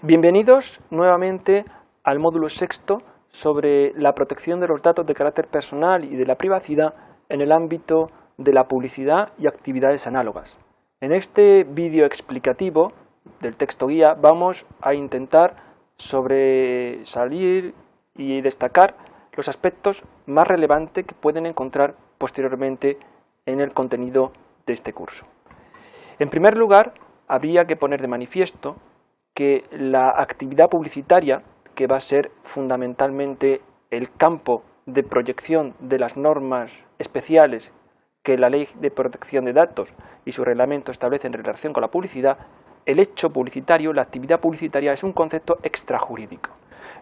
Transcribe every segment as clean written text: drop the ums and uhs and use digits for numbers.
Bienvenidos nuevamente al módulo sexto sobre la protección de los datos de carácter personal y de la privacidad en el ámbito de la publicidad y actividades análogas. En este vídeo explicativo del texto guía vamos a intentar sobresalir y destacar los aspectos más relevantes que pueden encontrar posteriormente en el contenido de este curso. En primer lugar, habría que poner de manifiesto que la actividad publicitaria, que va a ser fundamentalmente el campo de proyección de las normas especiales que la Ley de Protección de Datos y su reglamento establecen en relación con la publicidad, el hecho publicitario, la actividad publicitaria, es un concepto extrajurídico.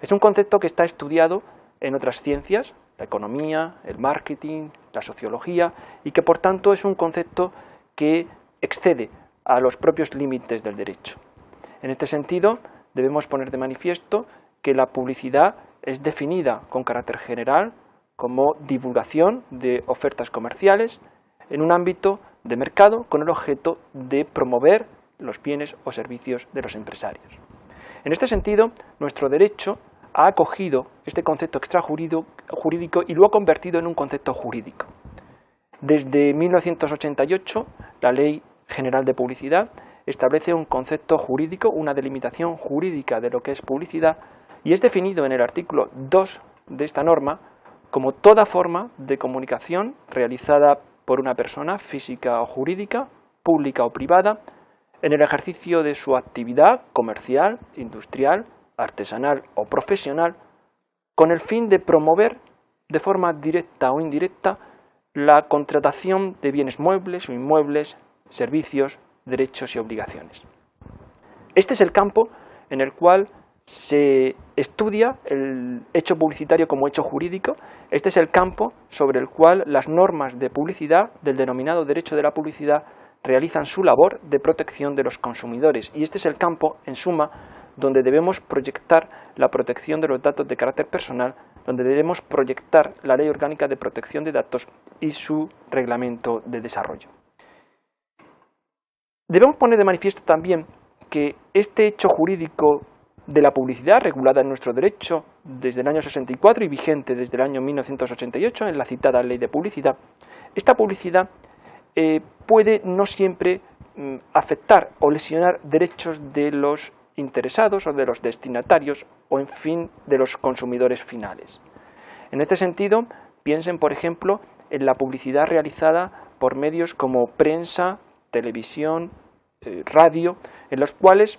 Es un concepto que está estudiado en otras ciencias, la economía, el marketing, la sociología, y que por tanto es un concepto que excede a los propios límites del derecho. En este sentido, debemos poner de manifiesto que la publicidad es definida con carácter general como divulgación de ofertas comerciales en un ámbito de mercado con el objeto de promover los bienes o servicios de los empresarios. En este sentido, nuestro derecho ha acogido este concepto extrajurídico y lo ha convertido en un concepto jurídico. Desde 1988, la Ley General de Publicidad establece un concepto jurídico, una delimitación jurídica de lo que es publicidad, y es definido en el artículo 2 de esta norma como toda forma de comunicación realizada por una persona física o jurídica, pública o privada, en el ejercicio de su actividad comercial, industrial, artesanal o profesional, con el fin de promover de forma directa o indirecta la contratación de bienes muebles o inmuebles, servicios, derechos y obligaciones. Este es el campo en el cual se estudia el hecho publicitario como hecho jurídico. Este es el campo sobre el cual las normas de publicidad del denominado derecho de la publicidad realizan su labor de protección de los consumidores, y este es el campo, en suma, donde debemos proyectar la protección de los datos de carácter personal, donde debemos proyectar la Ley Orgánica de Protección de Datos y su reglamento de desarrollo. Debemos poner de manifiesto también que este hecho jurídico de la publicidad, regulada en nuestro derecho desde el año 64 y vigente desde el año 1988 en la citada Ley de Publicidad, esta publicidad puede no siempre afectar o lesionar derechos de los interesados o de los destinatarios o, en fin, de los consumidores finales. En este sentido, piensen, por ejemplo, en la publicidad realizada por medios como prensa, televisión, radio, en los cuales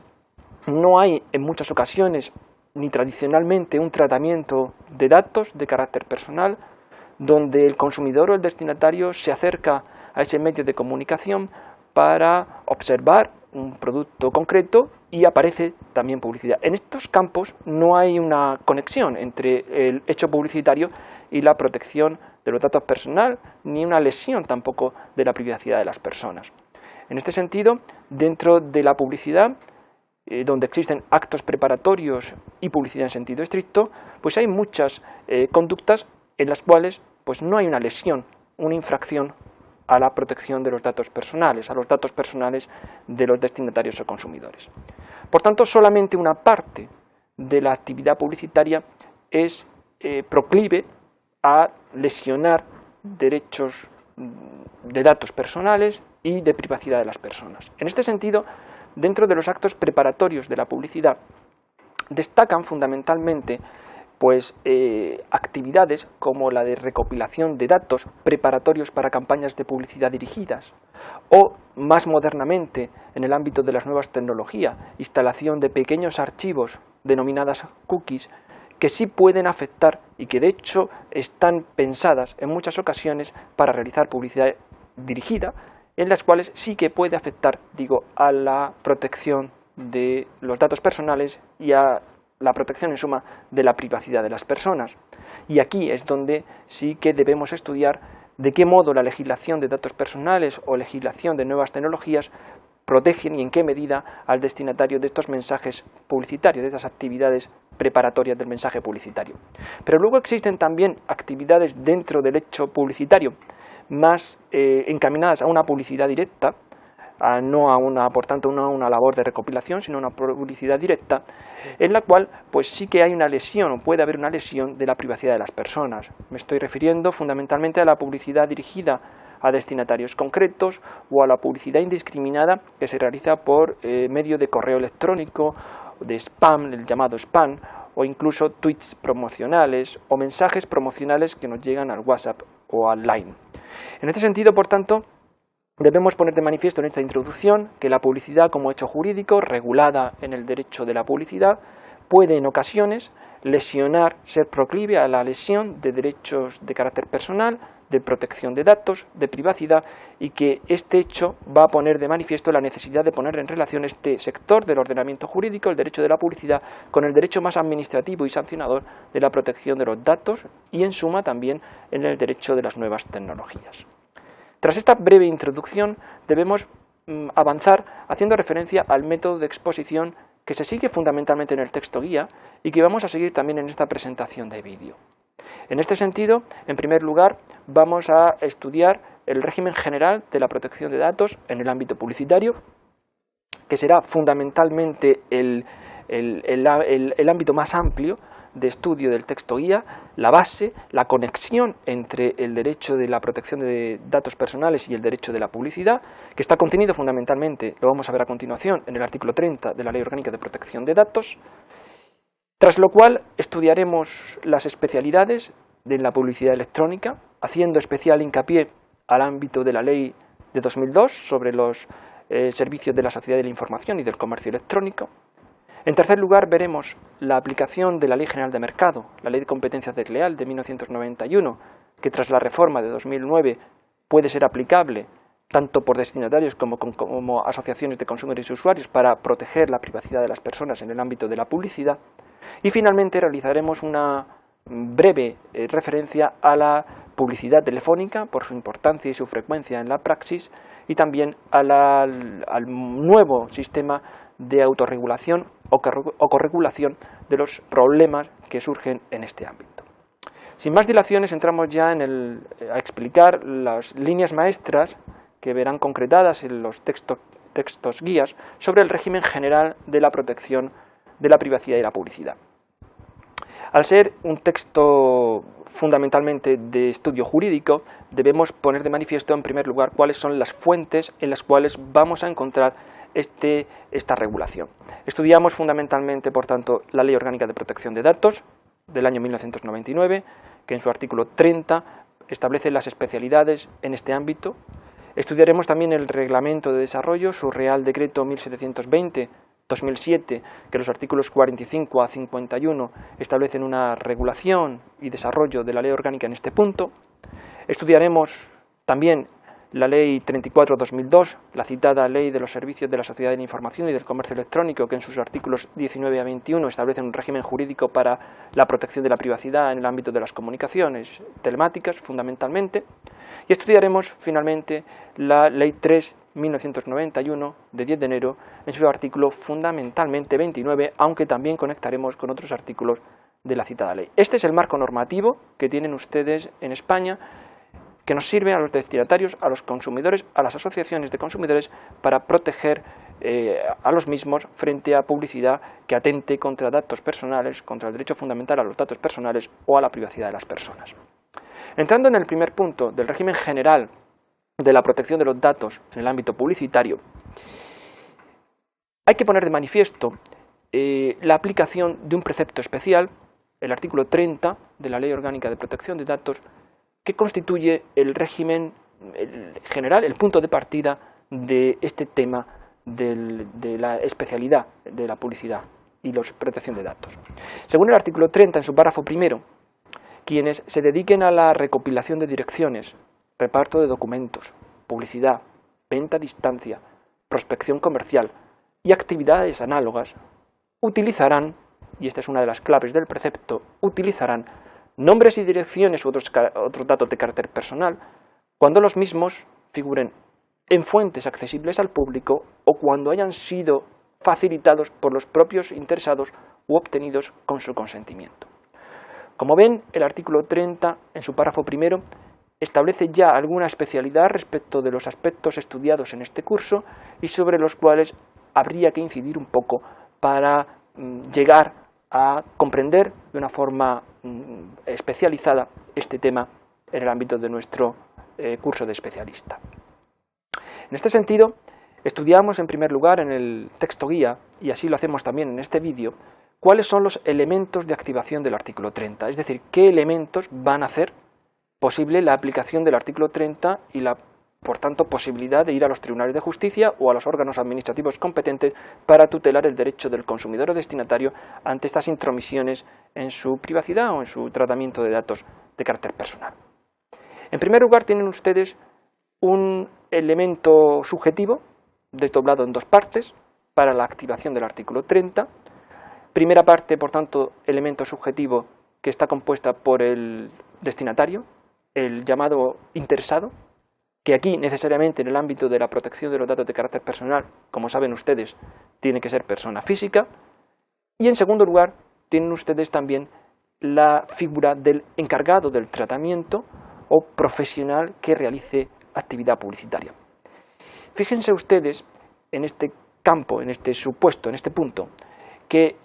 no hay en muchas ocasiones ni tradicionalmente un tratamiento de datos de carácter personal, donde el consumidor o el destinatario se acerca a ese medio de comunicación para observar un producto concreto y aparece también publicidad. En estos campos no hay una conexión entre el hecho publicitario y la protección de los datos personales, ni una lesión tampoco de la privacidad de las personas. En este sentido, dentro de la publicidad, donde existen actos preparatorios y publicidad en sentido estricto, pues hay muchas conductas en las cuales pues no hay una lesión, una infracción a la protección de los datos personales, a los datos personales de los destinatarios o consumidores. Por tanto, solamente una parte de la actividad publicitaria es proclive a lesionar derechos de datos personales y de privacidad de las personas. En este sentido, dentro de los actos preparatorios de la publicidad, destacan fundamentalmente actividades como la de recopilación de datos preparatorios para campañas de publicidad dirigidas, o más modernamente, en el ámbito de las nuevas tecnologías, instalación de pequeños archivos denominadas cookies, que sí pueden afectar y que de hecho están pensadas en muchas ocasiones para realizar publicidad dirigida, en las cuales sí que puede afectar, a la protección de los datos personales y a la protección, en suma, de la privacidad de las personas. Y aquí es donde sí que debemos estudiar de qué modo la legislación de datos personales o legislación de nuevas tecnologías protegen y en qué medida al destinatario de estos mensajes publicitarios, de estas actividades preparatorias del mensaje publicitario. Pero luego existen también actividades dentro del hecho publicitario más encaminadas a una publicidad directa, por tanto, no a una labor de recopilación, sino a una publicidad directa, en la cual pues sí que hay una lesión, o puede haber una lesión de la privacidad de las personas. Me estoy refiriendo fundamentalmente a la publicidad dirigida a destinatarios concretos o a la publicidad indiscriminada que se realiza por medio de correo electrónico, de spam, el llamado spam, o incluso tweets promocionales o mensajes promocionales que nos llegan al WhatsApp o al Line. En este sentido, por tanto, debemos poner de manifiesto en esta introducción que la publicidad como hecho jurídico, regulada en el derecho de la publicidad, puede en ocasiones lesionar, ser proclive a la lesión de derechos de carácter personal, de protección de datos, de privacidad, y que este hecho va a poner de manifiesto la necesidad de poner en relación este sector del ordenamiento jurídico, el derecho de la publicidad, con el derecho más administrativo y sancionador de la protección de los datos y, en suma, también en el derecho de las nuevas tecnologías. Tras esta breve introducción, debemos avanzar haciendo referencia al método de exposición que se sigue fundamentalmente en el texto guía y que vamos a seguir también en esta presentación de vídeo. En este sentido, en primer lugar, vamos a estudiar el régimen general de la protección de datos en el ámbito publicitario, que será fundamentalmente el ámbito más amplio de estudio del texto guía, la base, la conexión entre el derecho de la protección de datos personales y el derecho de la publicidad, que está contenido fundamentalmente, lo vamos a ver a continuación, en el artículo 30 de la Ley Orgánica de Protección de Datos, tras lo cual estudiaremos las especialidades de la publicidad electrónica, haciendo especial hincapié al ámbito de la Ley de 2002 sobre los servicios de la sociedad de la información y del comercio electrónico. En tercer lugar, veremos la aplicación de la Ley General de Mercado, la Ley de Competencia Desleal de 1991, que tras la reforma de 2009 puede ser aplicable tanto por destinatarios como asociaciones de consumidores y usuarios para proteger la privacidad de las personas en el ámbito de la publicidad. Y finalmente realizaremos una breve referencia a la publicidad telefónica por su importancia y su frecuencia en la praxis y también al nuevo sistema de autorregulación o corregulación de los problemas que surgen en este ámbito. Sin más dilaciones, entramos ya a explicar las líneas maestras que verán concretadas en los textos guías sobre el régimen general de la protección de la privacidad y la publicidad. Al ser un texto fundamentalmente de estudio jurídico, debemos poner de manifiesto en primer lugar cuáles son las fuentes en las cuales vamos a encontrar esta regulación. Estudiamos fundamentalmente, por tanto, la Ley Orgánica de Protección de Datos del año 1999, que en su artículo 30 establece las especialidades en este ámbito. Estudiaremos también el Reglamento de Desarrollo, su Real Decreto 1720/2007, que los artículos 45 a 51 establecen una regulación y desarrollo de la Ley Orgánica en este punto. Estudiaremos también la Ley 34/2002, la citada Ley de los Servicios de la Sociedad de la Información y del Comercio Electrónico, que en sus artículos 19 a 21 establecen un régimen jurídico para la protección de la privacidad en el ámbito de las comunicaciones telemáticas, fundamentalmente. Y estudiaremos, finalmente, la Ley 3/1991, de 10 de enero, en su artículo fundamentalmente 29, aunque también conectaremos con otros artículos de la citada ley. Este es el marco normativo que tienen ustedes en España, que nos sirve a los destinatarios, a los consumidores, a las asociaciones de consumidores, para proteger a los mismos frente a publicidad que atente contra datos personales, contra el derecho fundamental a los datos personales o a la privacidad de las personas. Entrando en el primer punto del régimen general de la protección de los datos en el ámbito publicitario, hay que poner de manifiesto la aplicación de un precepto especial, el artículo 30 de la Ley Orgánica de Protección de Datos, que constituye el régimen general, el punto de partida de este tema de la especialidad de la publicidad y la protección de datos. Según el artículo 30, en su párrafo primero, quienes se dediquen a la recopilación de direcciones, reparto de documentos, publicidad, venta a distancia, prospección comercial y actividades análogas, utilizarán, y esta es una de las claves del precepto, utilizarán nombres y direcciones u otros datos de carácter personal cuando los mismos figuren en fuentes accesibles al público o cuando hayan sido facilitados por los propios interesados u obtenidos con su consentimiento. Como ven, el artículo 30, en su párrafo primero, establece ya alguna especialidad respecto de los aspectos estudiados en este curso y sobre los cuales habría que incidir un poco para llegar a comprender de una forma especializada este tema en el ámbito de nuestro curso de especialista. En este sentido, estudiamos en primer lugar en el texto guía, y así lo hacemos también en este vídeo, cuáles son los elementos de activación del artículo 30, es decir, qué elementos van a hacer posible la aplicación del artículo 30 y la, por tanto, posibilidad de ir a los tribunales de justicia o a los órganos administrativos competentes para tutelar el derecho del consumidor o destinatario ante estas intromisiones en su privacidad o en su tratamiento de datos de carácter personal. En primer lugar, tienen ustedes un elemento subjetivo desdoblado en dos partes para la activación del artículo 30. Primera parte, por tanto, elemento subjetivo que está compuesta por el destinatario, el llamado interesado, que aquí necesariamente en el ámbito de la protección de los datos de carácter personal, como saben ustedes, tiene que ser persona física. Y en segundo lugar, tienen ustedes también la figura del encargado del tratamiento o profesional que realice actividad publicitaria. Fíjense ustedes en este campo, en este supuesto, en este punto, que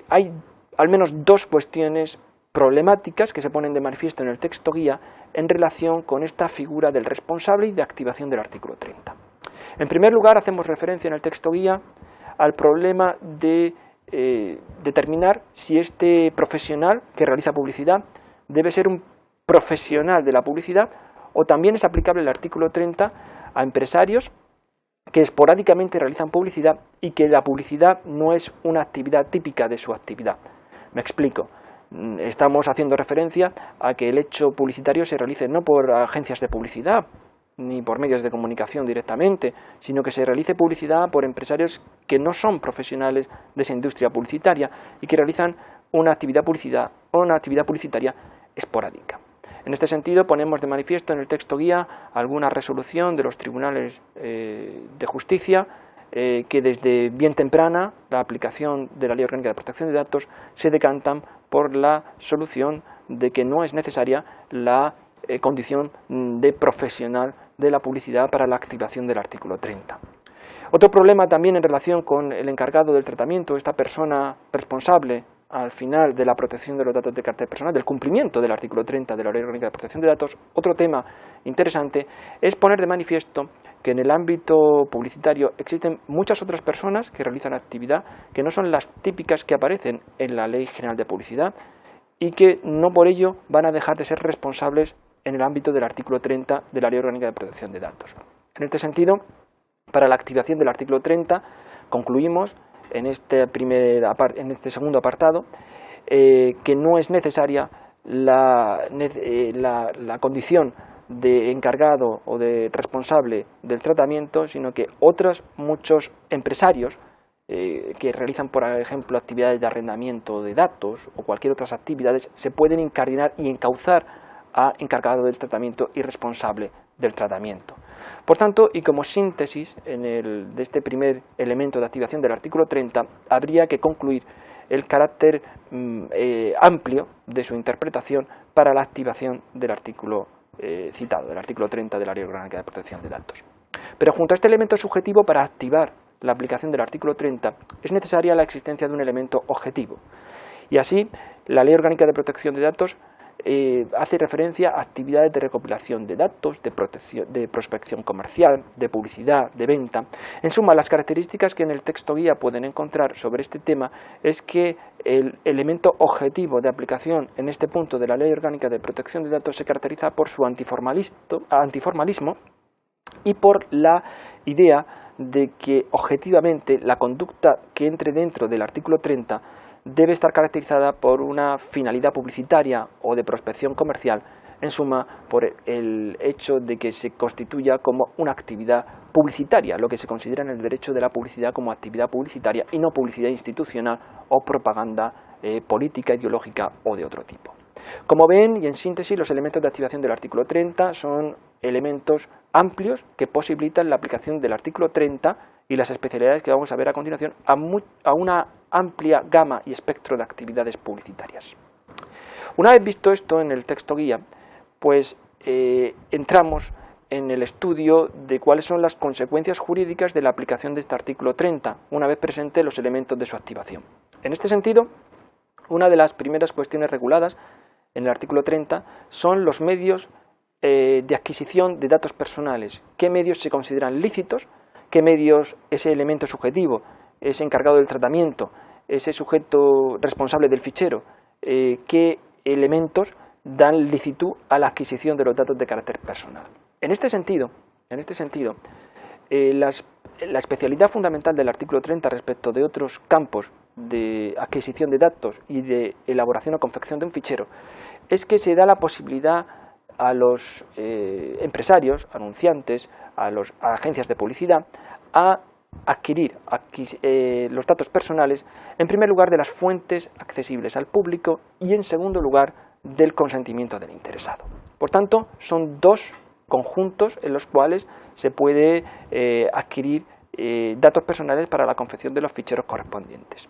hay al menos dos cuestiones problemáticas que se ponen de manifiesto en el texto guía en relación con esta figura del responsable y de activación del artículo 30. En primer lugar, hacemos referencia en el texto guía al problema de determinar si este profesional que realiza publicidad debe ser un profesional de la publicidad o también es aplicable el artículo 30 a empresarios que esporádicamente realizan publicidad y que la publicidad no es una actividad típica de su actividad. Me explico. Estamos haciendo referencia a que el hecho publicitario se realice no por agencias de publicidad ni por medios de comunicación directamente, sino que se realice publicidad por empresarios que no son profesionales de esa industria publicitaria y que realizan una actividad publicitaria esporádica. En este sentido, ponemos de manifiesto en el texto guía alguna resolución de los tribunales de justicia que desde bien temprana la aplicación de la Ley Orgánica de Protección de Datos se decantan por la solución de que no es necesaria la condición de profesional de la publicidad para la activación del artículo 30. Otro problema también en relación con el encargado del tratamiento, esta persona responsable al final de la protección de los datos de carácter personal, del cumplimiento del artículo 30 de la Ley Orgánica de Protección de Datos, otro tema interesante es poner de manifiesto que en el ámbito publicitario existen muchas otras personas que realizan actividad que no son las típicas que aparecen en la Ley General de Publicidad y que no por ello van a dejar de ser responsables en el ámbito del artículo 30 de la Ley Orgánica de Protección de Datos. En este sentido, para la activación del artículo 30, concluimos en este segundo apartado que no es necesaria la condición de encargado o de responsable del tratamiento, sino que otros muchos empresarios que realizan, por ejemplo, actividades de arrendamiento de datos o cualquier otras actividades, se pueden incardinar y encauzar a encargado del tratamiento y responsable del tratamiento. Por tanto, y como síntesis de este primer elemento de activación del artículo 30, habría que concluir el carácter amplio de su interpretación para la activación del artículo citado, del artículo 30 de la Ley Orgánica de Protección de Datos. Pero junto a este elemento subjetivo, para activar la aplicación del artículo 30, es necesaria la existencia de un elemento objetivo. Y así, la Ley Orgánica de Protección de Datos hace referencia a actividades de recopilación de datos, de prospección comercial, de publicidad, de venta. En suma, las características que en el texto guía pueden encontrar sobre este tema es que el elemento objetivo de aplicación en este punto de la Ley Orgánica de Protección de Datos se caracteriza por su antiformalismo y por la idea de que objetivamente la conducta que entre dentro del artículo 30 debe estar caracterizada por una finalidad publicitaria o de prospección comercial, en suma, por el hecho de que se constituya como una actividad publicitaria, lo que se considera en el derecho de la publicidad como actividad publicitaria y no publicidad institucional o propaganda política, ideológica o de otro tipo. Como ven, y en síntesis, los elementos de activación del artículo 30 son elementos amplios que posibilitan la aplicación del artículo 30 y las especialidades que vamos a ver a continuación a una amplia gama y espectro de actividades publicitarias. Una vez visto esto en el texto guía, pues entramos en el estudio de cuáles son las consecuencias jurídicas de la aplicación de este artículo 30, una vez presente los elementos de su activación. En este sentido, una de las primeras cuestiones reguladas en el artículo 30 son los medios de adquisición de datos personales. ¿Qué medios se consideran lícitos? ¿Qué medios ese elemento subjetivo, ese encargado del tratamiento, ese sujeto responsable del fichero, qué elementos dan licitud a la adquisición de los datos de carácter personal? En este sentido, la especialidad fundamental del artículo 30 respecto de otros campos de adquisición de datos y de elaboración o confección de un fichero es que se da la posibilidad a los empresarios, anunciantes, a agencias de publicidad, a adquirir los datos personales, en primer lugar, de las fuentes accesibles al público y, en segundo lugar, del consentimiento del interesado. Por tanto, son dos conjuntos en los cuales se puede adquirir datos personales para la confección de los ficheros correspondientes.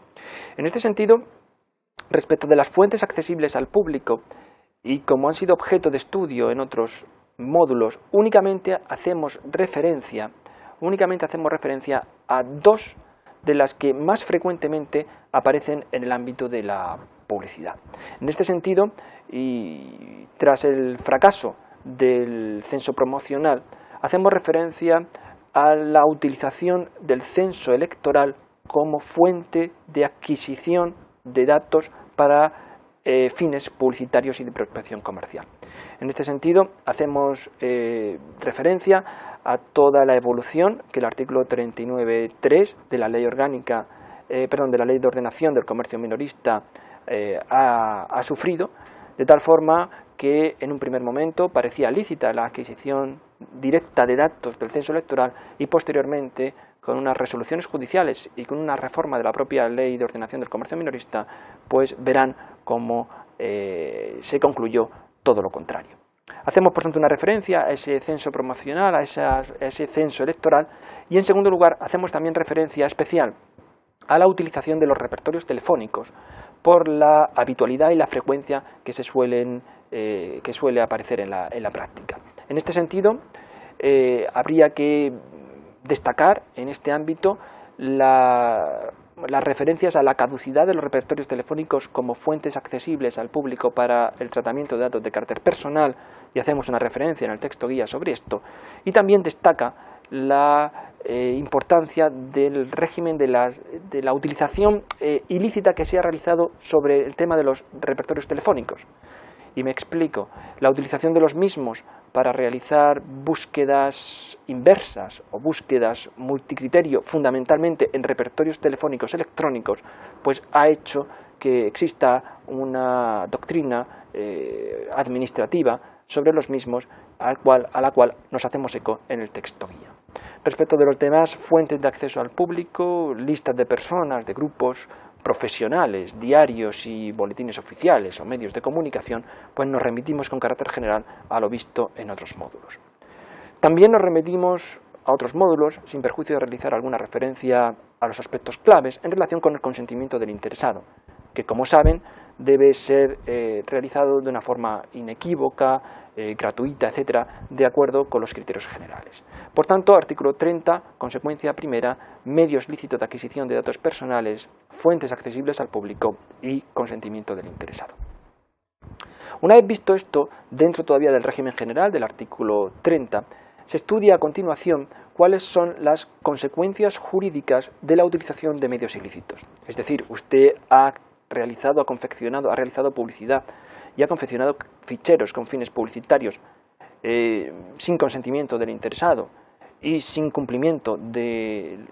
En este sentido, respecto de las fuentes accesibles al público, y como han sido objeto de estudio en otros módulos, únicamente hacemos referencia a dos de las que más frecuentemente aparecen en el ámbito de la publicidad. En este sentido, y tras el fracaso del censo promocional, hacemos referencia a la utilización del censo electoral como fuente de adquisición de datos para fines publicitarios y de prospección comercial. En este sentido, hacemos referencia a toda la evolución que el artículo 39.3 de la Ley Orgánica, de la Ley de Ordenación del Comercio Minorista ha sufrido, de tal forma que en un primer momento parecía lícita la adquisición directa de datos del censo electoral y posteriormente, con unas resoluciones judiciales y con una reforma de la propia Ley de Ordenación del Comercio Minorista, pues verán cómo se concluyó todo lo contrario. Hacemos, por tanto, una referencia a ese censo promocional, a ese censo electoral, y en segundo lugar hacemos también referencia especial a la utilización de los repertorios telefónicos por la habitualidad y la frecuencia que suele aparecer en la práctica. En este sentido, habría que destacar en este ámbito las referencias a la caducidad de los repertorios telefónicos como fuentes accesibles al público para el tratamiento de datos de carácter personal, y hacemos una referencia en el texto guía sobre esto, y también destaca la importancia del régimen de la utilización ilícita que se ha realizado sobre el tema de los repertorios telefónicos. Y me explico: la utilización de los mismos para realizar búsquedas inversas o búsquedas multicriterio, fundamentalmente en repertorios telefónicos electrónicos, pues ha hecho que exista una doctrina administrativa sobre los mismos a la cual nos hacemos eco en el texto guía. Respecto de los demás fuentes de acceso al público, listas de personas, de grupos profesionales, diarios y boletines oficiales o medios de comunicación, pues nos remitimos con carácter general a lo visto en otros módulos. También nos remitimos a otros módulos, sin perjuicio de realizar alguna referencia a los aspectos claves en relación con el consentimiento del interesado, que, como saben, debe ser realizado de una forma inequívoca, gratuita, etcétera, de acuerdo con los criterios generales. Por tanto, artículo 30, consecuencia primera: medios lícitos de adquisición de datos personales, fuentes accesibles al público y consentimiento del interesado. Una vez visto esto, dentro todavía del régimen general del artículo 30, se estudia a continuación cuáles son las consecuencias jurídicas de la utilización de medios ilícitos. Es decir, usted ha realizado publicidad y ha confeccionado ficheros con fines publicitarios sin consentimiento del interesado y sin cumplimiento del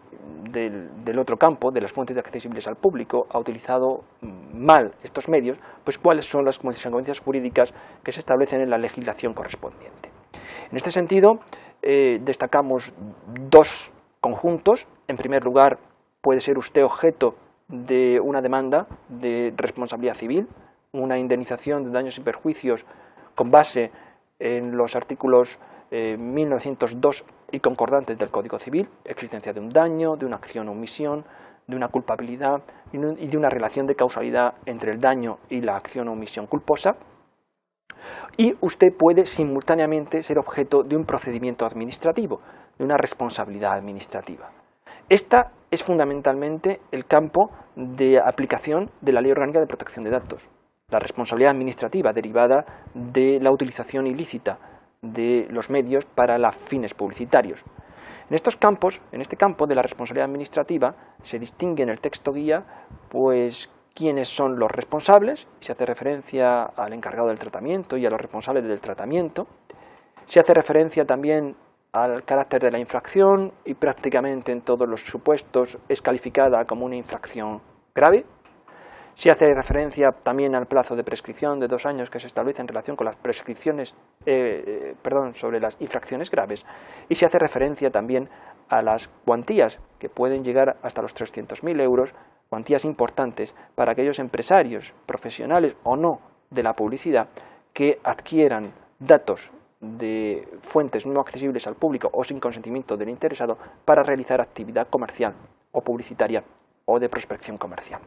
otro campo, de las fuentes accesibles al público, ha utilizado mal estos medios, pues cuáles son las consecuencias jurídicas que se establecen en la legislación correspondiente. En este sentido, destacamos dos conjuntos. En primer lugar, puede ser usted objeto de una demanda de responsabilidad civil, una indemnización de daños y perjuicios con base en los artículos 1902 y concordantes del Código Civil, existencia de un daño, de una acción o omisión, de una culpabilidad y de una relación de causalidad entre el daño y la acción o omisión culposa. y usted puede simultáneamente ser objeto de un procedimiento administrativo, de una responsabilidad administrativa. Esta es fundamentalmente el campo de aplicación de la Ley Orgánica de Protección de Datos, la responsabilidad administrativa derivada de la utilización ilícita de los medios para los fines publicitarios. En estos campos, en este campo de la responsabilidad administrativa, se distingue en el texto guía pues quiénes son los responsables, se hace referencia al encargado del tratamiento y a los responsables del tratamiento, se hace referencia también al carácter de la infracción y prácticamente en todos los supuestos es calificada como una infracción grave. Se hace referencia también al plazo de prescripción de 2 años que se establece en relación con las prescripciones, sobre las infracciones graves, y se hace referencia también a las cuantías que pueden llegar hasta los 300.000 euros, cuantías importantes para aquellos empresarios, profesionales o no de la publicidad, que adquieran datos de fuentes no accesibles al público o sin consentimiento del interesado para realizar actividad comercial o publicitaria o de prospección comercial.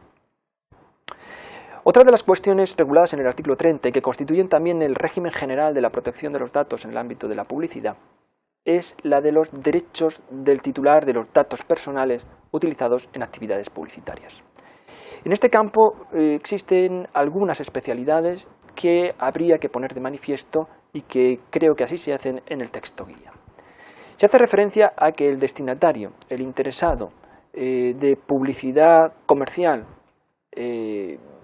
Otra de las cuestiones reguladas en el artículo 30 y que constituyen también el régimen general de la protección de los datos en el ámbito de la publicidad es la de los derechos del titular de los datos personales utilizados en actividades publicitarias. En este campo existen algunas especialidades que habría que poner de manifiesto y que creo que así se hacen en el texto guía. Se hace referencia a que el destinatario, el interesado de publicidad comercial,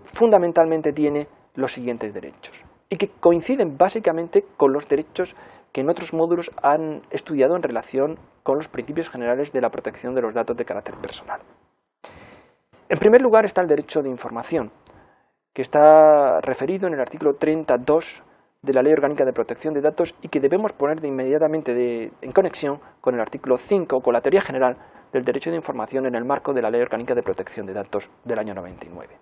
fundamentalmente tiene los siguientes derechos y que coinciden básicamente con los derechos que en otros módulos han estudiado en relación con los principios generales de la protección de los datos de carácter personal. En primer lugar está el derecho de información, que está referido en el artículo 32 de la Ley Orgánica de Protección de Datos y que debemos poner inmediatamente en conexión con el artículo 5, con la teoría general del derecho de información en el marco de la Ley Orgánica de Protección de Datos del año 99.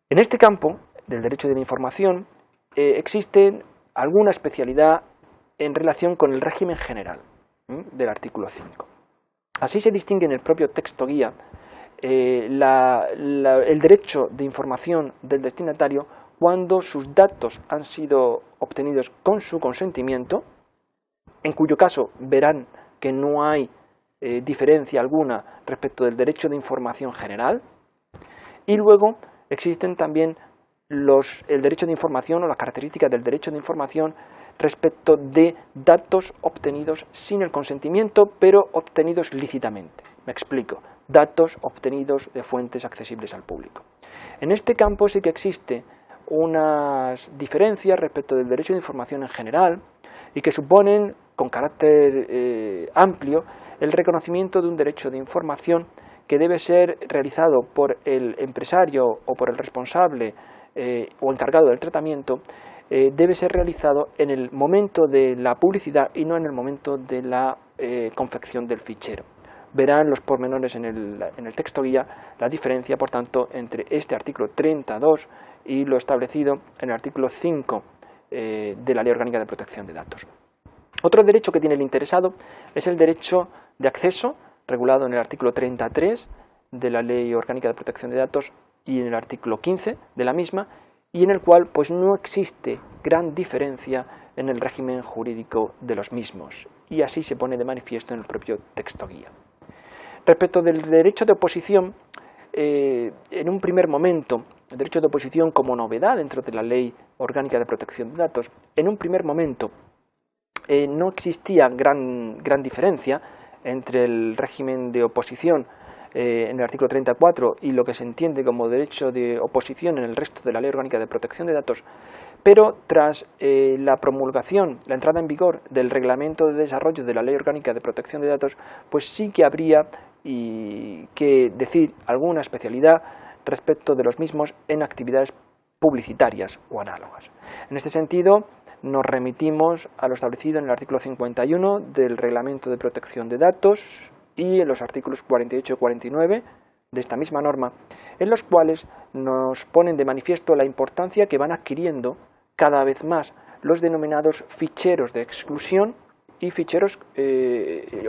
En este campo del derecho de la información existe alguna especialidad en relación con el régimen general del artículo 5. Así se distingue en el propio texto guía el derecho de información del destinatario cuando sus datos han sido obtenidos con su consentimiento, en cuyo caso verán que no hay diferencia alguna respecto del derecho de información general, y luego existen también el derecho de información o las características del derecho de información respecto de datos obtenidos sin el consentimiento, pero obtenidos lícitamente. Me explico. Datos obtenidos de fuentes accesibles al público. En este campo sí que existe unas diferencias respecto del derecho de información en general y que suponen, con carácter amplio, el reconocimiento de un derecho de información que debe ser realizado por el empresario o por el responsable o encargado del tratamiento, debe ser realizado en el momento de la publicidad y no en el momento de la confección del fichero. Verán los pormenores en el texto guía la diferencia, por tanto, entre este artículo 32 y lo establecido en el artículo 5 de la Ley Orgánica de Protección de Datos. Otro derecho que tiene el interesado es el derecho de acceso, regulado en el artículo 33 de la Ley Orgánica de Protección de Datos y en el artículo 15 de la misma, y en el cual pues no existe gran diferencia en el régimen jurídico de los mismos, y así se pone de manifiesto en el propio texto guía. Respecto del derecho de oposición, en un primer momento, el derecho de oposición como novedad dentro de la Ley Orgánica de Protección de Datos, en un primer momento no existía gran diferencia entre el régimen de oposición en el artículo 34 y lo que se entiende como derecho de oposición en el resto de la Ley Orgánica de Protección de Datos, pero tras la promulgación, la entrada en vigor del Reglamento de Desarrollo de la Ley Orgánica de Protección de Datos, pues sí que habría que decir alguna especialidad respecto de los mismos en actividades publicitarias o análogas. En este sentido, nos remitimos a lo establecido en el artículo 51 del Reglamento de Protección de Datos y en los artículos 48 y 49 de esta misma norma, en los cuales nos ponen de manifiesto la importancia que van adquiriendo cada vez más los denominados ficheros de exclusión y ficheros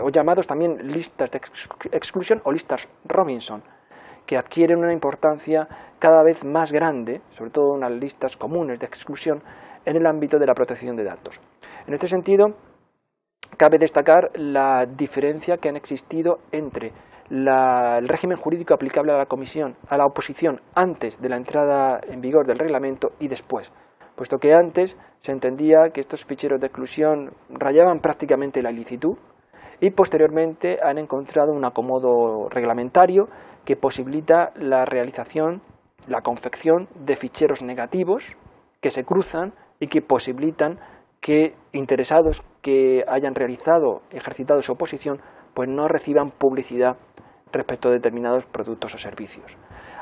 o llamados también listas de exclusión o listas Robinson, que adquieren una importancia cada vez más grande, sobre todo unas listas comunes de exclusión, en el ámbito de la protección de datos. En este sentido, cabe destacar la diferencia que han existido entre el régimen jurídico aplicable a la oposición antes de la entrada en vigor del reglamento y después, puesto que antes se entendía que estos ficheros de exclusión rayaban prácticamente la ilicitud y posteriormente han encontrado un acomodo reglamentario que posibilita la realización, la confección de ficheros negativos que se cruzan y que posibilitan que interesados que hayan ejercitado su oposición, pues no reciban publicidad respecto a determinados productos o servicios.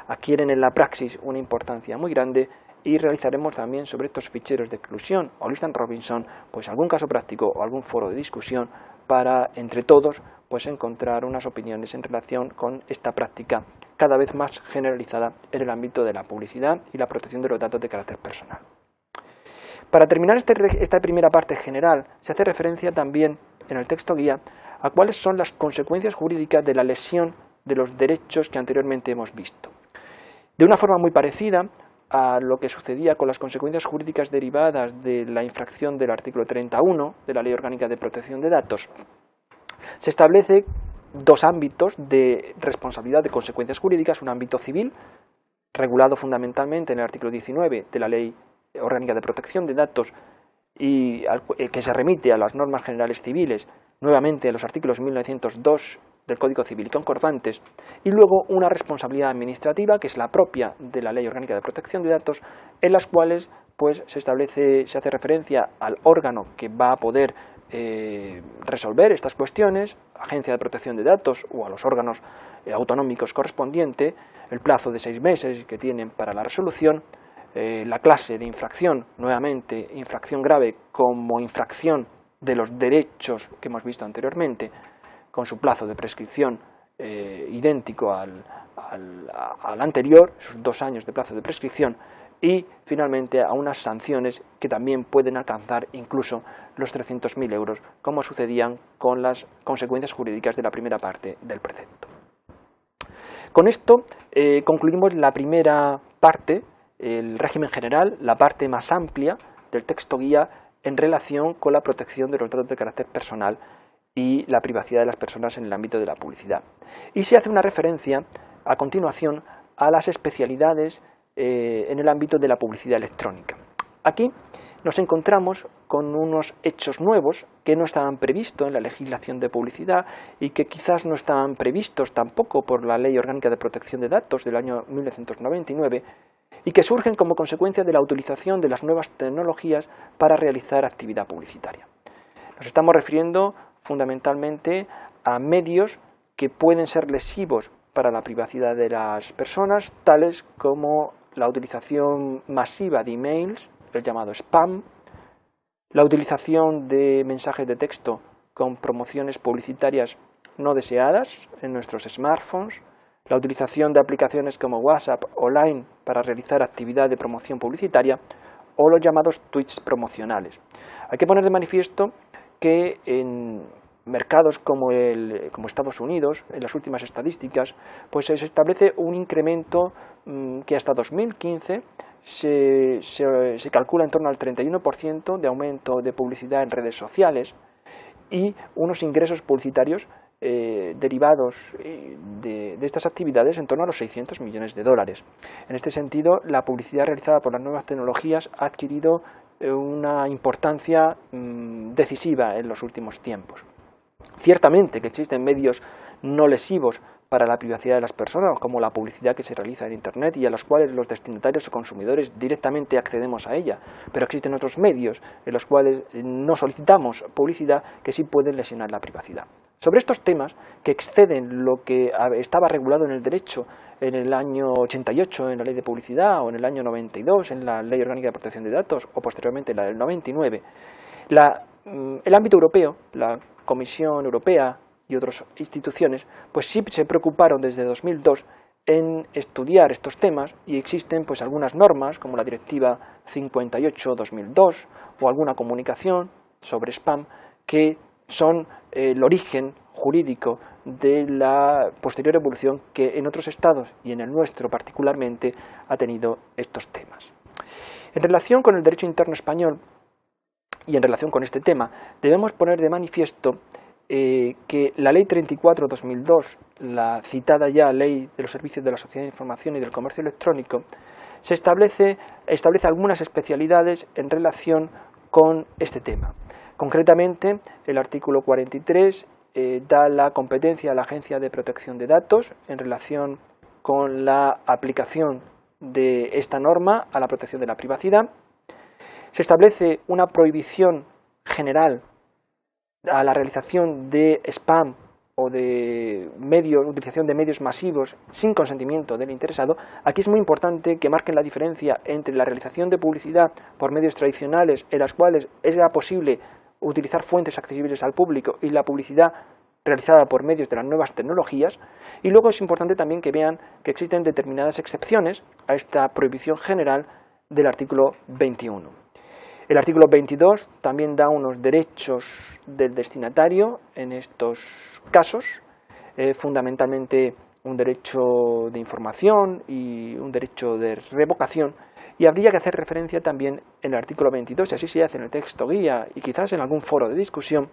Adquieren en la praxis una importancia muy grande y realizaremos también sobre estos ficheros de exclusión o lista Robinson pues algún caso práctico o algún foro de discusión para entre todos pues encontrar unas opiniones en relación con esta práctica cada vez más generalizada en el ámbito de la publicidad y la protección de los datos de carácter personal. Para terminar esta primera parte general, se hace referencia también en el texto guía a cuáles son las consecuencias jurídicas de la lesión de los derechos que anteriormente hemos visto. De una forma muy parecida a lo que sucedía con las consecuencias jurídicas derivadas de la infracción del artículo 31 de la Ley Orgánica de Protección de Datos, se establece dos ámbitos de responsabilidad de consecuencias jurídicas, un ámbito civil, regulado fundamentalmente en el artículo 19 de la Ley Orgánica de Protección de Datos y que se remite a las normas generales civiles, nuevamente a los artículos 1902 del Código Civil y concordantes, y luego una responsabilidad administrativa que es la propia de la Ley Orgánica de Protección de Datos, en las cuales pues se hace referencia al órgano que va a poder resolver estas cuestiones, Agencia de Protección de Datos o a los órganos autonómicos correspondientes, el plazo de 6 meses que tienen para la resolución, la clase de infracción, nuevamente infracción grave como infracción de los derechos que hemos visto anteriormente, con su plazo de prescripción idéntico al anterior, sus 2 años de plazo de prescripción, y finalmente a unas sanciones que también pueden alcanzar incluso los 300.000 euros, como sucedían con las consecuencias jurídicas de la primera parte del precepto. Con esto concluimos la primera parte, el régimen general, la parte más amplia del texto guía en relación con la protección de los datos de carácter personal y la privacidad de las personas en el ámbito de la publicidad. Y se hace una referencia a continuación a las especialidades en el ámbito de la publicidad electrónica. Aquí nos encontramos con unos hechos nuevos que no estaban previstos en la legislación de publicidad y que quizás no estaban previstos tampoco por la Ley Orgánica de Protección de Datos del año 1999 y que surgen como consecuencia de la utilización de las nuevas tecnologías para realizar actividad publicitaria. Nos estamos refiriendo fundamentalmente a medios que pueden ser lesivos para la privacidad de las personas, tales como la utilización masiva de emails, el llamado spam, la utilización de mensajes de texto con promociones publicitarias no deseadas en nuestros smartphones, la utilización de aplicaciones como WhatsApp o Line para realizar actividad de promoción publicitaria o los llamados tweets promocionales. Hay que poner de manifiesto que en mercados como Estados Unidos, en las últimas estadísticas, pues se establece un incremento que hasta 2015 se calcula en torno al 31% de aumento de publicidad en redes sociales y unos ingresos publicitarios derivados de estas actividades en torno a los 600 millones de dólares. En este sentido, la publicidad realizada por las nuevas tecnologías ha adquirido una importancia decisiva en los últimos tiempos. Ciertamente que existen medios no lesivos para la privacidad de las personas, como la publicidad que se realiza en Internet y a los cuales los destinatarios o consumidores directamente accedemos a ella, pero existen otros medios en los cuales no solicitamos publicidad que sí pueden lesionar la privacidad. Sobre estos temas, que exceden lo que estaba regulado en el derecho en el año 88 en la Ley de Publicidad o en el año 92 en la Ley Orgánica de Protección de Datos o posteriormente la del 99, el ámbito europeo, la Comisión Europea y otras instituciones, pues sí se preocuparon desde 2002 en estudiar estos temas y existen pues algunas normas como la Directiva 58/2002 o alguna comunicación sobre spam que son el origen jurídico de la posterior evolución que en otros estados y en el nuestro particularmente ha tenido estos temas. En relación con el derecho interno español y en relación con este tema, debemos poner de manifiesto que la Ley 34/2002, la citada ya Ley de los Servicios de la Sociedad de Información y del Comercio Electrónico, establece algunas especialidades en relación con este tema. Concretamente, el artículo 43 da la competencia a la Agencia de Protección de Datos en relación con la aplicación de esta norma a la protección de la privacidad. Se establece una prohibición general a la realización de spam o de utilización de medios masivos sin consentimiento del interesado. Aquí es muy importante que marquen la diferencia entre la realización de publicidad por medios tradicionales, en las cuales era posible utilizar fuentes accesibles al público, y la publicidad realizada por medios de las nuevas tecnologías. Y luego es importante también que vean que existen determinadas excepciones a esta prohibición general del artículo 21. El artículo 22 también da unos derechos del destinatario en estos casos, fundamentalmente un derecho de información y un derecho de revocación, y habría que hacer referencia también en el artículo 22, y así se hace en el texto guía y quizás en algún foro de discusión,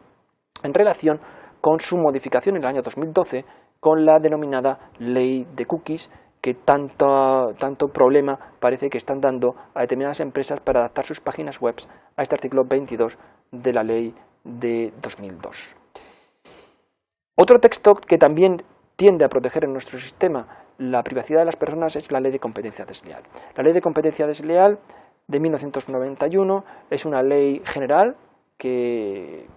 en relación con su modificación en el año 2012 con la denominada Ley de Cookies, que tanto problema parece que están dando a determinadas empresas para adaptar sus páginas web a este artículo 22 de la Ley de 2002. Otro texto que también tiende a proteger en nuestro sistema la privacidad de las personas es la Ley de Competencia Desleal. La Ley de Competencia Desleal de 1991 es una ley general que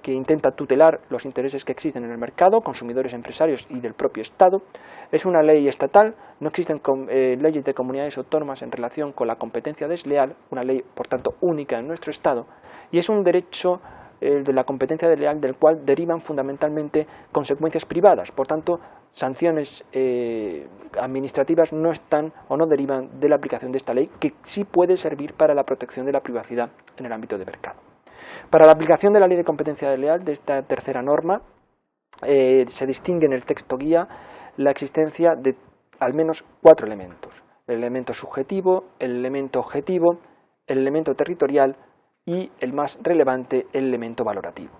intenta tutelar los intereses que existen en el mercado, consumidores, empresarios y del propio Estado. Es una ley estatal, no existen leyes de comunidades autónomas en relación con la competencia desleal, una ley por tanto única en nuestro Estado, y es un derecho de la competencia desleal del cual derivan fundamentalmente consecuencias privadas. Por tanto, sanciones administrativas no están o no derivan de la aplicación de esta ley, que sí puede servir para la protección de la privacidad en el ámbito de mercado. Para la aplicación de la Ley de Competencia Desleal, de esta tercera norma, se distingue en el texto guía la existencia de al menos 4 elementos: el elemento subjetivo, el elemento objetivo, el elemento territorial y, el más relevante, el elemento valorativo.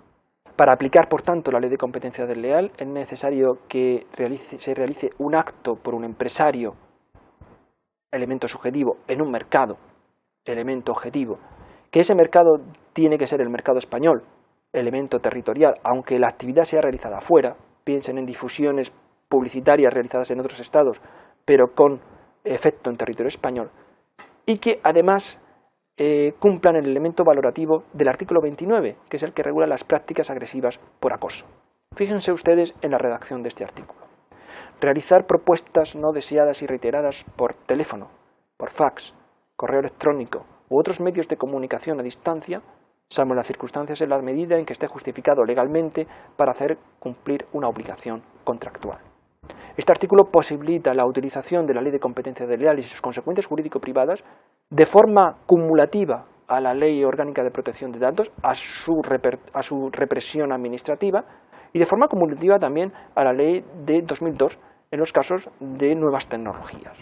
Para aplicar, por tanto, la Ley de Competencia Desleal es necesario que se realice un acto por un empresario, elemento subjetivo, en un mercado, elemento objetivo, que ese mercado tiene que ser el mercado español, elemento territorial, aunque la actividad sea realizada fuera. Piensen en difusiones publicitarias realizadas en otros estados, pero con efecto en territorio español, y que además cumplan el elemento valorativo del artículo 29, que es el que regula las prácticas agresivas por acoso. Fíjense ustedes en la redacción de este artículo. Realizar propuestas no deseadas y reiteradas por teléfono, por fax, correo electrónico u otros medios de comunicación a distancia, salvo las circunstancias en la medida en que esté justificado legalmente para hacer cumplir una obligación contractual. Este artículo posibilita la utilización de la Ley de Competencia Desleal y sus consecuencias jurídico-privadas de forma cumulativa a la Ley Orgánica de Protección de Datos, a su represión administrativa, y de forma cumulativa también a la Ley de 2002 en los casos de nuevas tecnologías.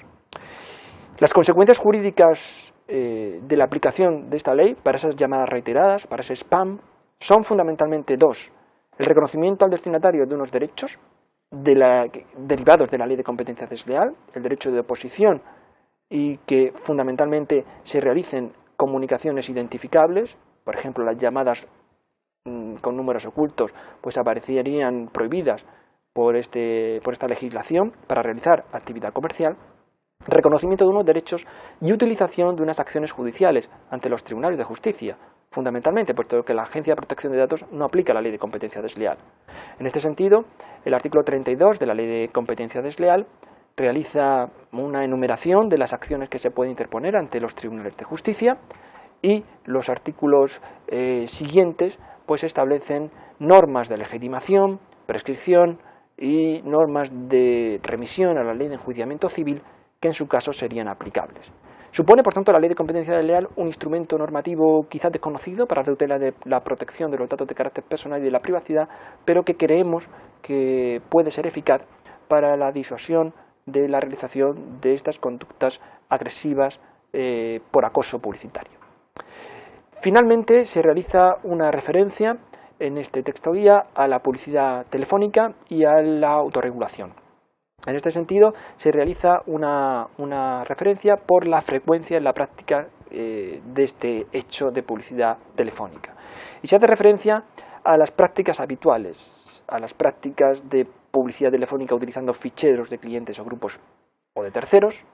Las consecuencias jurídicas de la aplicación de esta ley para esas llamadas reiteradas, para ese spam, son fundamentalmente 2. El reconocimiento al destinatario de unos derechos derivados de la Ley de Competencia Desleal, el derecho de oposición, y que fundamentalmente se realicen comunicaciones identificables. Por ejemplo, las llamadas con números ocultos pues aparecerían prohibidas por esta legislación para realizar actividad comercial. Reconocimiento de unos derechos y utilización de unas acciones judiciales ante los tribunales de justicia, fundamentalmente, puesto que la Agencia de Protección de Datos no aplica la Ley de Competencia Desleal. En este sentido, el artículo 32 de la Ley de Competencia Desleal realiza una enumeración de las acciones que se pueden interponer ante los tribunales de justicia, y los artículos siguientes pues establecen normas de legitimación, prescripción y normas de remisión a la Ley de Enjuiciamiento Civil, que en su caso serían aplicables. Supone, por tanto, la Ley de Competencia Desleal un instrumento normativo quizás desconocido para la tutela de la protección de los datos de carácter personal y de la privacidad, pero que creemos que puede ser eficaz para la disuasión de la realización de estas conductas agresivas por acoso publicitario. Finalmente se realiza una referencia en este texto guía a la publicidad telefónica y a la autorregulación. En este sentido se realiza una referencia por la frecuencia en la práctica de este hecho de publicidad telefónica. Y se hace referencia a las prácticas habituales, a las prácticas de publicidad telefónica utilizando ficheros de clientes o grupos o de terceros,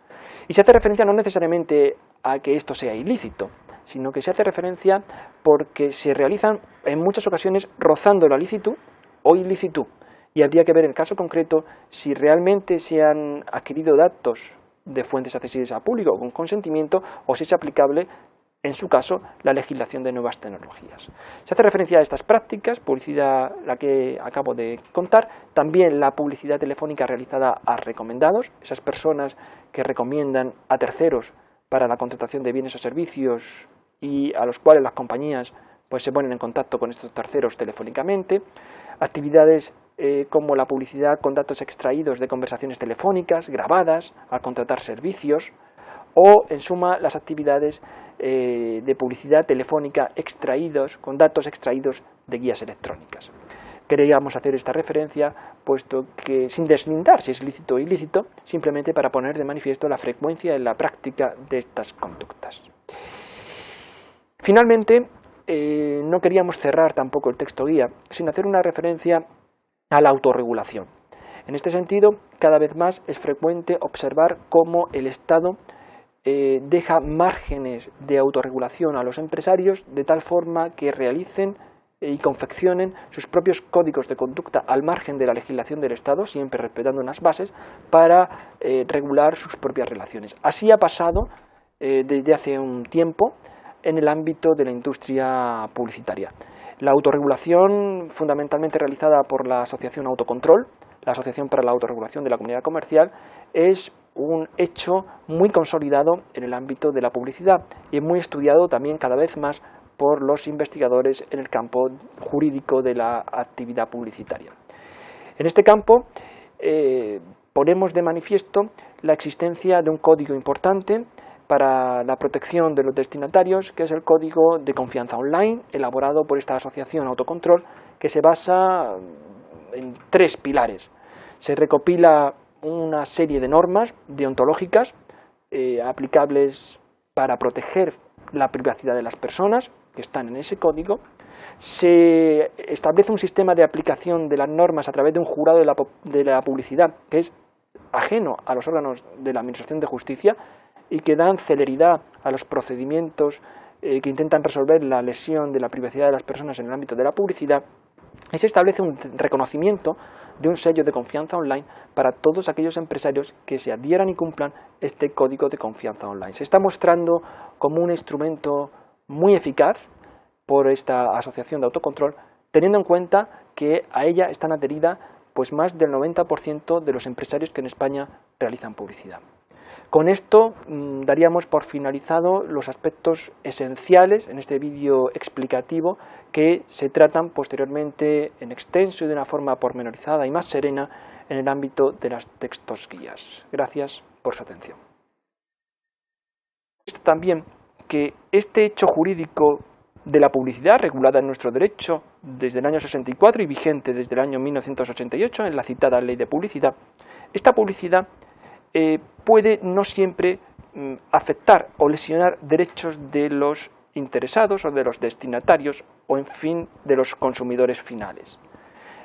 y se hace referencia no necesariamente a que esto sea ilícito, sino que se hace referencia porque se realizan en muchas ocasiones rozando la licitud o ilicitud, y habría que ver en el caso concreto si realmente se han adquirido datos de fuentes accesibles al público con consentimiento o si es aplicable, en su caso, la legislación de nuevas tecnologías. Se hace referencia a estas prácticas, publicidad, la que acabo de contar, también la publicidad telefónica realizada a recomendados, esas personas que recomiendan a terceros para la contratación de bienes o servicios y a los cuales las compañías pues, se ponen en contacto con estos terceros telefónicamente, actividades como la publicidad con datos extraídos de conversaciones telefónicas grabadas al contratar servicios, o en suma las actividades de publicidad telefónica con datos extraídos de guías electrónicas. Queríamos hacer esta referencia, puesto que sin deslindar si es lícito o ilícito, simplemente para poner de manifiesto la frecuencia en la práctica de estas conductas. Finalmente, no queríamos cerrar tampoco el texto guía sin hacer una referencia a la autorregulación. En este sentido, cada vez más es frecuente observar cómo el Estado deja márgenes de autorregulación a los empresarios de tal forma que realicen y confeccionen sus propios códigos de conducta al margen de la legislación del Estado, siempre respetando unas bases, para regular sus propias relaciones. Así ha pasado desde hace un tiempo en el ámbito de la industria publicitaria. La autorregulación, fundamentalmente realizada por la Asociación Autocontrol, la Asociación para la Autorregulación de la Comunidad Comercial, es un hecho muy consolidado en el ámbito de la publicidad y muy estudiado también cada vez más por los investigadores en el campo jurídico de la actividad publicitaria. En este campo ponemos de manifiesto la existencia de un código importante para la protección de los destinatarios, que es el Código de Confianza Online, elaborado por esta Asociación Autocontrol, que se basa en 3 pilares. Se recopila una serie de normas deontológicas aplicables para proteger la privacidad de las personas que están en ese código. Se establece un sistema de aplicación de las normas a través de un jurado de la publicidad que es ajeno a los órganos de la Administración de Justicia y que dan celeridad a los procedimientos que intentan resolver la lesión de la privacidad de las personas en el ámbito de la publicidad. Y se establece un reconocimiento de un sello de confianza online para todos aquellos empresarios que se adhieran y cumplan este código de confianza online. Se está mostrando como un instrumento muy eficaz por esta asociación de autocontrol, teniendo en cuenta que a ella están adheridas pues más del 90% de los empresarios que en España realizan publicidad. Con esto daríamos por finalizado los aspectos esenciales en este vídeo explicativo que se tratan posteriormente en extenso y de una forma pormenorizada y más serena en el ámbito de los textos guías. Gracias por su atención. Esto también que este hecho jurídico de la publicidad, regulada en nuestro derecho desde el año 64 y vigente desde el año 1988 en la citada Ley de Publicidad, esta publicidad puede no siempre afectar o lesionar derechos de los interesados o de los destinatarios o, en fin, de los consumidores finales.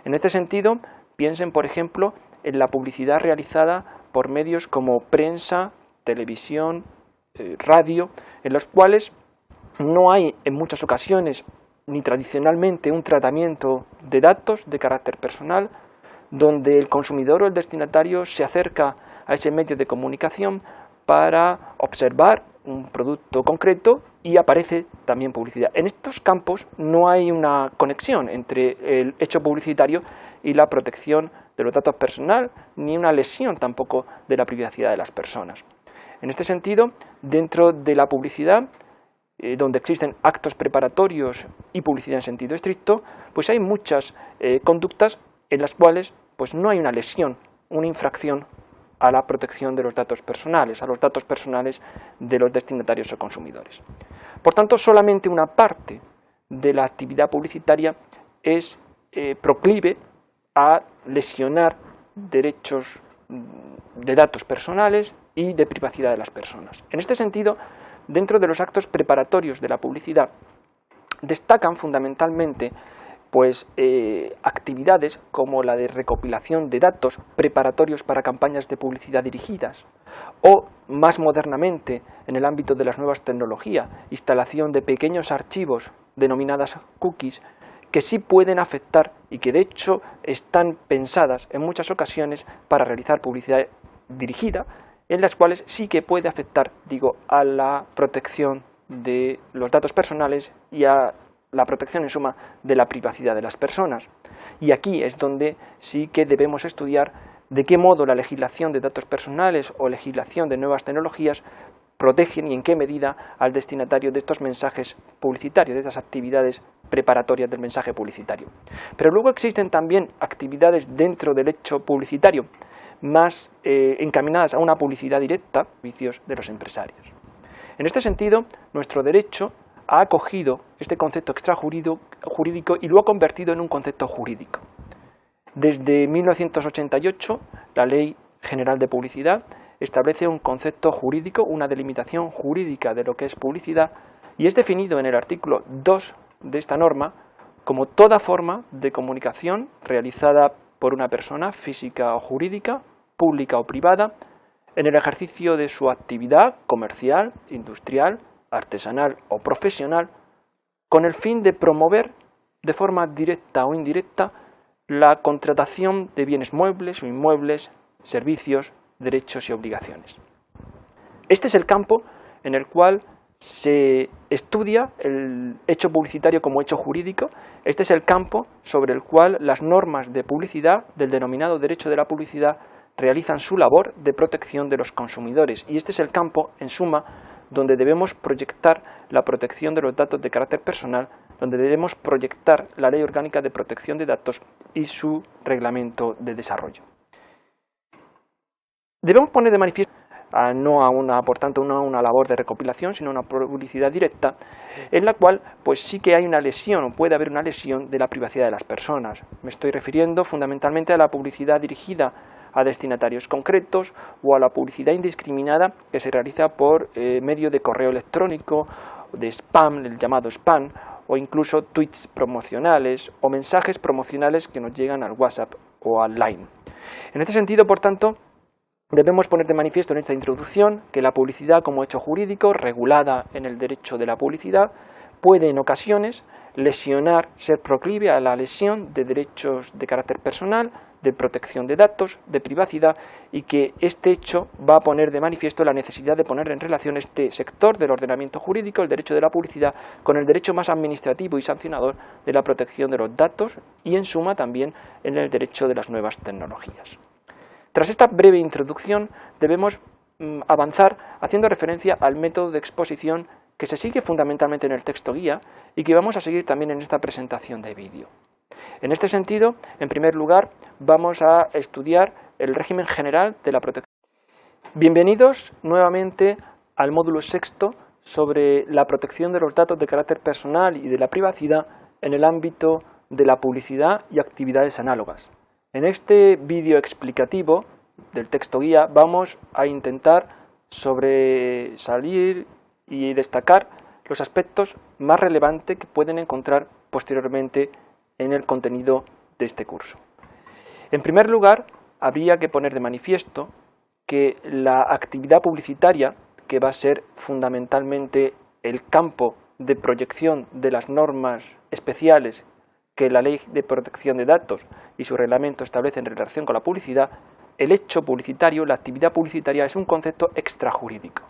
En este sentido, piensen, por ejemplo, en la publicidad realizada por medios como prensa, televisión, radio, en los cuales no hay en muchas ocasiones ni tradicionalmente un tratamiento de datos de carácter personal, donde el consumidor o el destinatario se acerca a ese medio de comunicación para observar un producto concreto y aparece también publicidad. En estos campos no hay una conexión entre el hecho publicitario y la protección de los datos personales, ni una lesión tampoco de la privacidad de las personas. En este sentido, dentro de la publicidad, donde existen actos preparatorios y publicidad en sentido estricto, pues hay muchas conductas en las cuales pues no hay una lesión, una infracción a la protección de los datos personales, a los datos personales de los destinatarios o consumidores. Por tanto, solamente una parte de la actividad publicitaria es proclive a lesionar derechos de datos personales y de privacidad de las personas. En este sentido, dentro de los actos preparatorios de la publicidad, destacan fundamentalmente actividades como la de recopilación de datos preparatorios para campañas de publicidad dirigidas o, más modernamente, en el ámbito de las nuevas tecnologías, instalación de pequeños archivos denominadas cookies que sí pueden afectar y que de hecho están pensadas en muchas ocasiones para realizar publicidad dirigida, en las cuales sí que puede afectar, a la protección de los datos personales y a la protección en suma de la privacidad de las personas. Y aquí es donde sí que debemos estudiar de qué modo la legislación de datos personales o legislación de nuevas tecnologías protegen y en qué medida al destinatario de estos mensajes publicitarios, de estas actividades preparatorias del mensaje publicitario. Pero luego existen también actividades dentro del hecho publicitario más encaminadas a una publicidad directa, servicios de los empresarios. En este sentido, nuestro derecho ha acogido este concepto extrajurídico y lo ha convertido en un concepto jurídico. Desde 1988, la Ley General de Publicidad establece un concepto jurídico, una delimitación jurídica de lo que es publicidad, y es definido en el artículo 2 de esta norma como toda forma de comunicación realizada por una persona física o jurídica, pública o privada, en el ejercicio de su actividad comercial, industrial, artesanal o profesional, con el fin de promover de forma directa o indirecta la contratación de bienes muebles o inmuebles, servicios, derechos y obligaciones. Este es el campo en el cual se estudia el hecho publicitario como hecho jurídico. Este es el campo sobre el cual las normas de publicidad, del denominado derecho de la publicidad, realizan su labor de protección de los consumidores. Y este es el campo, en suma, donde debemos proyectar la protección de los datos de carácter personal, donde debemos proyectar la Ley Orgánica de Protección de Datos y su reglamento de desarrollo. Debemos poner de manifiesto por tanto, no a una labor de recopilación, sino a una publicidad directa, en la cual sí que hay una lesión, o puede haber una lesión de la privacidad de las personas. Me estoy refiriendo fundamentalmente a la publicidad dirigida a destinatarios concretos o a la publicidad indiscriminada que se realiza por medio de correo electrónico, de spam, el llamado spam, o incluso tweets promocionales o mensajes promocionales que nos llegan al WhatsApp o al Line. En este sentido, por tanto, debemos poner de manifiesto en esta introducción que la publicidad como hecho jurídico, regulada en el derecho de la publicidad, puede en ocasiones ser proclive a la lesión de derechos de carácter personal, de protección de datos, de privacidad, y que este hecho va a poner de manifiesto la necesidad de poner en relación este sector del ordenamiento jurídico, el derecho de la publicidad, con el derecho más administrativo y sancionador de la protección de los datos y, en suma, también en el derecho de las nuevas tecnologías. Tras esta breve introducción, debemos avanzar haciendo referencia al método de exposición que se sigue fundamentalmente en el texto guía y que vamos a seguir también en esta presentación de vídeo. En este sentido, en primer lugar, vamos a estudiar el régimen general de la protección. Bienvenidos nuevamente al módulo sexto sobre la protección de los datos de carácter personal y de la privacidad en el ámbito de la publicidad y actividades análogas. En este vídeo explicativo del texto guía vamos a intentar sobresalir y destacar los aspectos más relevantes que pueden encontrar posteriormente en el contenido de este curso. En primer lugar, habría que poner de manifiesto que la actividad publicitaria, que va a ser fundamentalmente el campo de proyección de las normas especiales que la Ley de Protección de Datos y su reglamento establecen en relación con la publicidad, el hecho publicitario, la actividad publicitaria, es un concepto extrajurídico.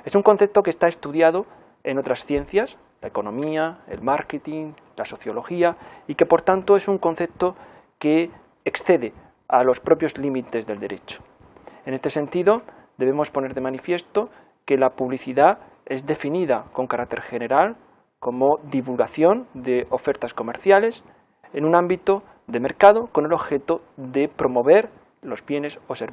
Es un concepto que está estudiado en otras ciencias, la economía, el marketing, la sociología, y que por tanto es un concepto que excede a los propios límites del derecho. En este sentido, debemos poner de manifiesto que la publicidad es definida con carácter general como divulgación de ofertas comerciales en un ámbito de mercado con el objeto de promover los bienes o servicios.